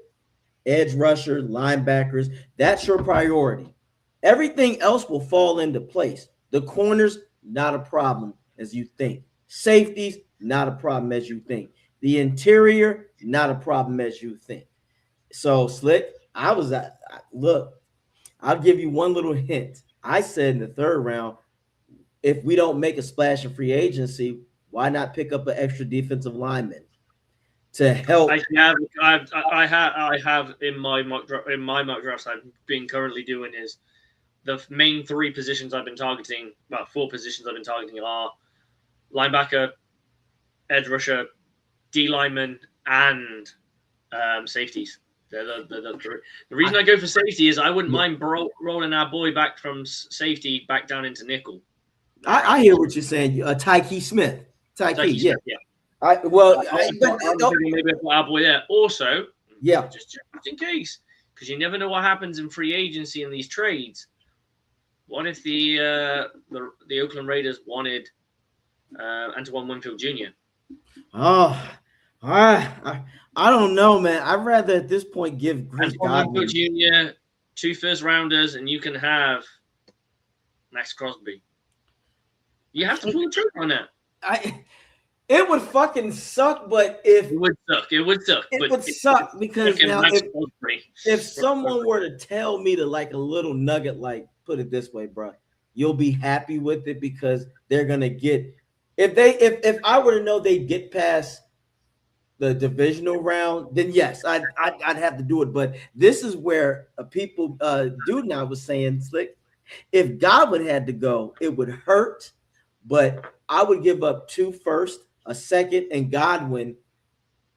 Edge rusher, linebackers, that's your priority. Everything else will fall into place. The corners, not a problem as you think. Safeties, not a problem as you think. The interior, not a problem as you think. So, Slick, look, I'll give you one little hint. I said in the 3rd round, if we don't make a splash in free agency, why not pick up an extra defensive lineman to help? I have in my mock drafts I've been currently doing is the main 3 positions I've been targeting. About 4 positions I've been targeting are linebacker, edge rusher, D lineman, and safeties. The reason I go for safety is I wouldn't mind rolling our boy back from safety back down into nickel. I hear what you're saying. Tyke Smith. Tyke, yeah. Smith, yeah. Maybe our boy there. Also, yeah, just in case, because you never know what happens in free agency in these trades. What if the Oakland Raiders wanted Antoine Winfield Jr.? Oh, I don't know, man. I'd rather at this point give Chris Godwin Jr. 2 first-rounders, and you can have Max Crosby. You have to pull the trigger on that. It would fucking suck, but if it would suck, it would suck because now if someone were to tell me to like a little nugget, like put it this way, bro, you'll be happy with it because they're gonna get if I were to know they get past the divisional round, then yes, I'd have to do it. But this is where people dude and I was saying, Slick, if Godwin had to go, it would hurt, but I would give up 2 first, a second, and Godwin.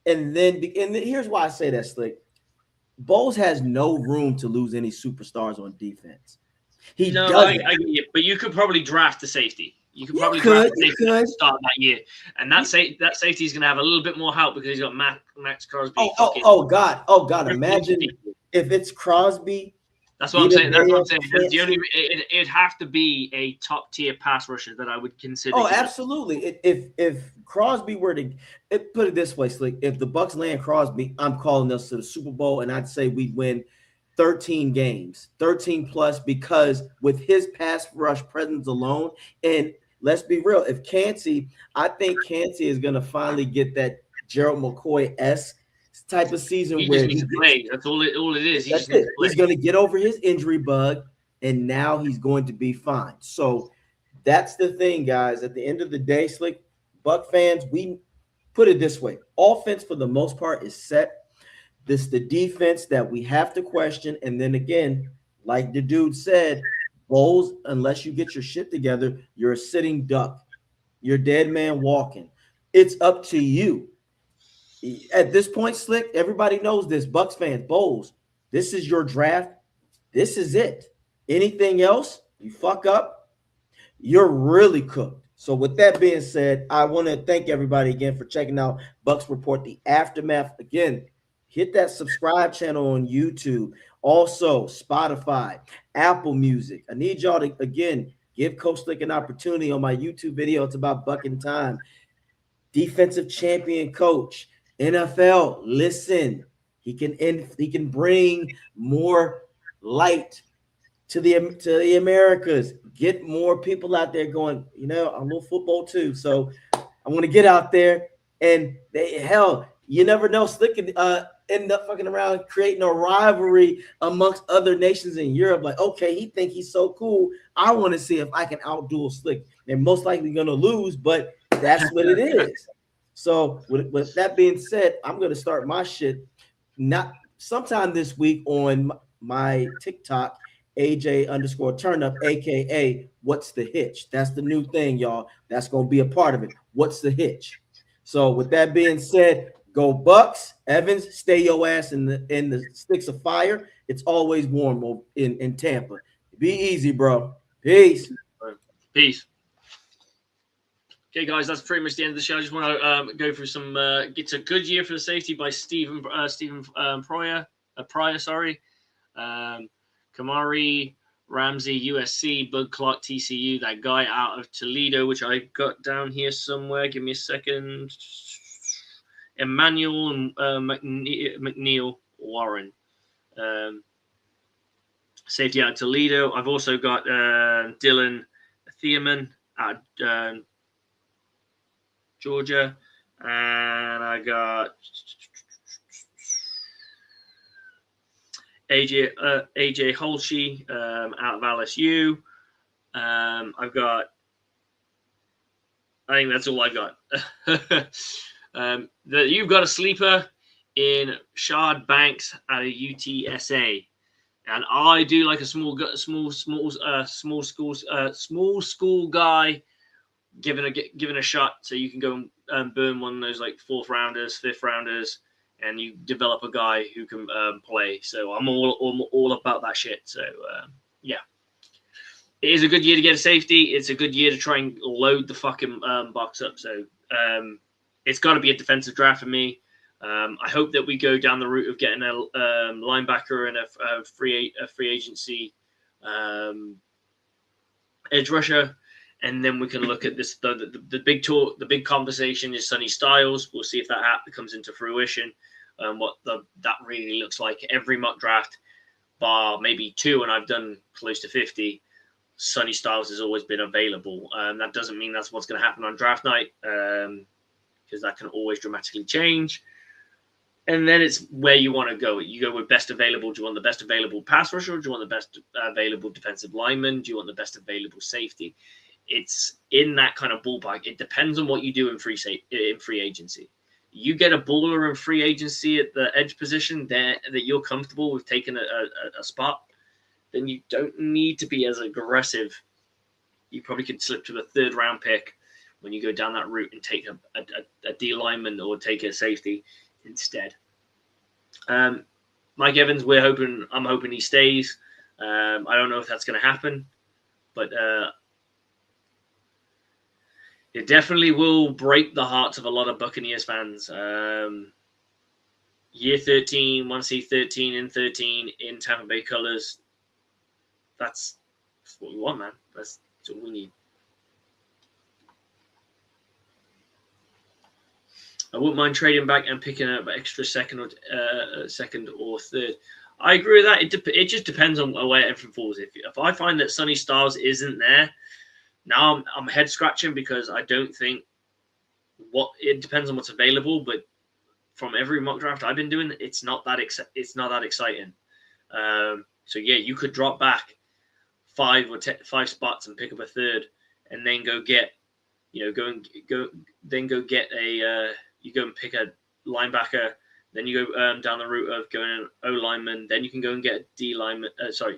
And then here's why I say that, Slick. Bowles has no room to lose any superstars on defense. He doesn't. But you could probably draft the safety. You could probably draft the safety to start that year. And that safety is going to have a little bit more help because he's got Max Crosby. Oh God. Imagine if it's Crosby. That's what I'm saying. That's what I'm saying. That's the only. It'd have to be a top tier pass rusher that I would consider. Oh, absolutely. If Crosby were to put it this way, Slick, if the Bucs land Crosby, I'm calling us to the Super Bowl, and I'd say we'd win 13 games, 13 plus, because with his pass rush presence alone, and let's be real, if Kancey, I think Kancey is going to finally get that Gerald McCoy-esque type of season where he play. That's all it is. He's going to get over his injury bug, and now he's going to be fine. So that's the thing, guys. At the end of the day, Slick, Buck fans, we put it this way. Offense, for the most part, is set. This the defense that we have to question. And then again, like the dude said, Bowles, unless you get your shit together, you're a sitting duck. You're dead man walking. It's up to you. At this point, Slick, everybody knows this. Bucs fans, Bowles, this is your draft. This is it. Anything else, you fuck up, you're really cooked. So with that being said, I want to thank everybody again for checking out Bucs Report, the aftermath. Again, hit that subscribe channel on YouTube. Also, Spotify, Apple Music. I need y'all to, again, give Coach Slick an opportunity on my YouTube video. It's about bucking time. Defensive champion coach. NFL, listen, he can bring more light to the Americas. Get more people out there going, I love football too. So I want to get out there and you never know. Slick can end up fucking around creating a rivalry amongst other nations in Europe. Like, okay, he think he's so cool. I want to see if I can outduel Slick. They're most likely going to lose, but that's what it is. So with that being said, I'm going to start my shit not sometime this week on my TikTok, AJ_turnup, AKA What's the Hitch? That's the new thing, y'all. That's going to be a part of it. What's the hitch? So with that being said, go Bucks. Evans, stay your ass in the sticks of fire. It's always warm in Tampa. Be easy, bro. Peace. Peace. Okay, guys, that's pretty much the end of the show. I just want to go through some. It's a good year for the safety by Stephen Pryor. Kamari, Ramsey, USC, Bud Clark, TCU. That guy out of Toledo, which I got down here somewhere. Give me a second. Emmanuel and McNeil Warren. Safety out of Toledo. I've also got Dylan Thiemann out Georgia, and I got AJ Holsey out of LSU. I've got. I think that's all I got. You've got a sleeper in Shard Banks out of UTSA, and I do like a small school guy. Given a shot, so you can go and burn one of those like 4th rounders, 5th rounders, and you develop a guy who can play. So I'm all about that shit. So yeah, it is a good year to get a safety. It's a good year to try and load the fucking box up. So it's got to be a defensive draft for me. I hope that we go down the route of getting a linebacker and a free agency edge rusher, and then we can look at this. The big talk, the big conversation is Sonny Styles. We'll see if that comes into fruition. What that really looks like. Every mock draft, bar maybe 2, and I've done close to 50. Sonny Styles has always been available. That doesn't mean that's what's going to happen on draft night, because that can always dramatically change. And then it's where you want to go. You go with best available. Do you want the best available pass rusher? Do you want the best available defensive lineman? Do you want the best available safety? It's in that kind of ballpark. It depends on what you do in free agency. You get a baller in free agency at the edge position there that you're comfortable with taking a spot, then you don't need to be as aggressive. You probably could slip to the 3rd round pick when you go down that route and take a D lineman or take a safety instead. Mike Evans, I'm hoping he stays. I don't know if that's going to happen, but it definitely will break the hearts of a lot of Buccaneers fans. Year 13, want to see 13 and 13 in Tampa Bay colors. That's what we want, man. That's what we need. I wouldn't mind trading back and picking up an extra second or 3rd. I agree with that. It just depends on where everything falls. If I find that Sonny Styles isn't there, now I'm head scratching because I don't think it depends on what's available. But from every mock draft I've been doing, it's not that exciting. So yeah, you could drop back 5 spots and pick up a 3rd, and then go get, you go and pick a linebacker. Then you go down the route of going an O lineman. Then you can go and get a D lineman.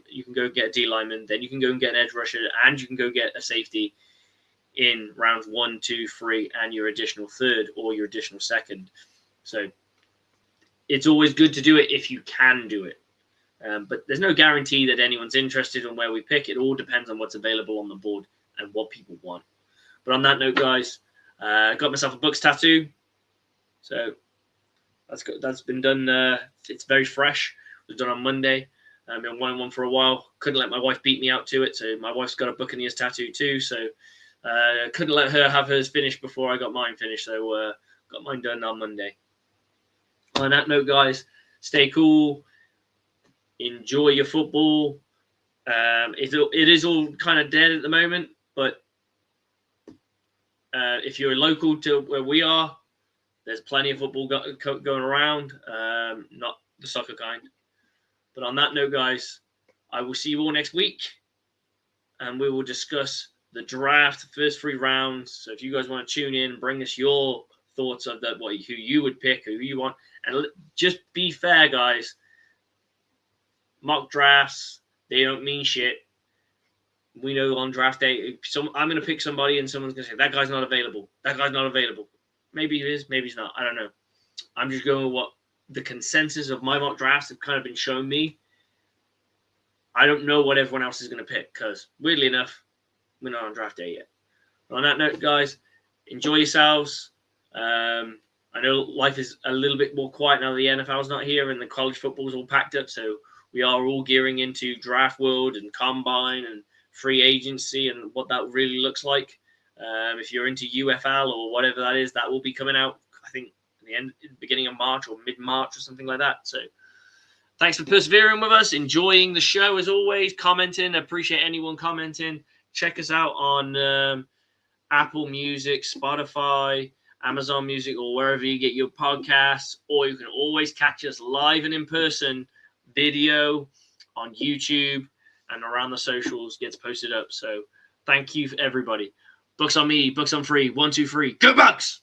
You can go get a D lineman. Then you can go and get an edge rusher, and you can go get a safety in rounds 1, 2, 3, and your additional 3rd or your additional 2nd. So it's always good to do it if you can do it. But there's no guarantee that anyone's interested in where we pick. It all depends on what's available on the board and what people want. But on that note, guys, I got myself a Bucs tattoo. So that's been done. It's very fresh. It was done on Monday. I've been wanting one for a while. Couldn't let my wife beat me out to it. So my wife's got a Buccaneers tattoo too. So couldn't let her have hers finished before I got mine finished. So got mine done on Monday. On that note, guys, stay cool. Enjoy your football. It is all kind of dead at the moment, but if you're local to where we are, there's plenty of football going around, not the soccer kind. But on that note, guys, I will see you all next week, and we will discuss the draft, the first 3 rounds. So if you guys want to tune in, bring us your thoughts of that, who you would pick, who you want, and just be fair, guys. Mock drafts, they don't mean shit. We know on draft day, I'm going to pick somebody and someone's going to say, that guy's not available. That guy's not available. Maybe he is, maybe he's not. I don't know. I'm just going with what the consensus of my mock drafts have kind of been showing me. I don't know what everyone else is going to pick because, weirdly enough, we're not on draft day yet. But on that note, guys, enjoy yourselves. I know life is a little bit more quiet now the NFL's not here and the college football's all packed up, so we are all gearing into draft world and combine and free agency and what that really looks like. If you're into UFL or whatever that is, that will be coming out, I think, beginning of March or mid-March or something like that. So thanks for persevering with us, enjoying the show as always, commenting. Appreciate anyone commenting. Check us out on Apple Music, Spotify, Amazon Music, or wherever you get your podcasts, or you can always catch us live and in person, video on YouTube and around the socials gets posted up. So thank you for everybody. Bucs on me, Bucs on free. 1, 2, 3. Go Bucs!